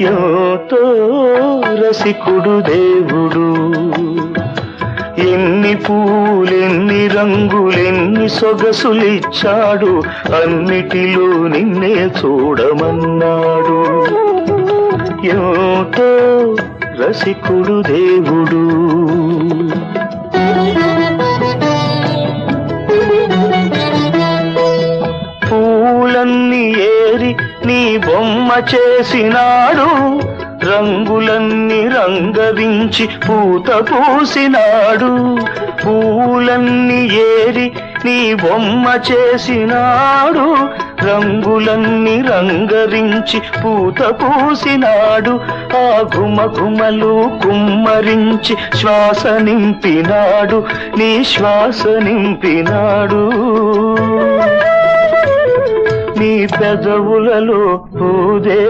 ఎంతో రసికుడు దేవుడు, ఎన్ని పూలెన్ని రంగులెన్ని సొగసులిచ్చాడు, అన్నిటిలో నిన్నే చూడమన్నాడు. ఎంతో రసికుడు దేవుడు. పూలన్నీ ఏరి నీ బొమ్మ చేసినాడు, రంగులన్నీ రంగరించి పూత పూసినాడు. పూలన్నీ ఏరి నీ బొమ్మ చేసినాడు, రంగులన్నీ రంగరించి పూత పూసినాడు. ఆ ఘుమఘుమలు కుమ్మరించి శ్వాస నింపినాడు, నీ శ్వాస నింపినాడు. నీ పెదవులలో పూదే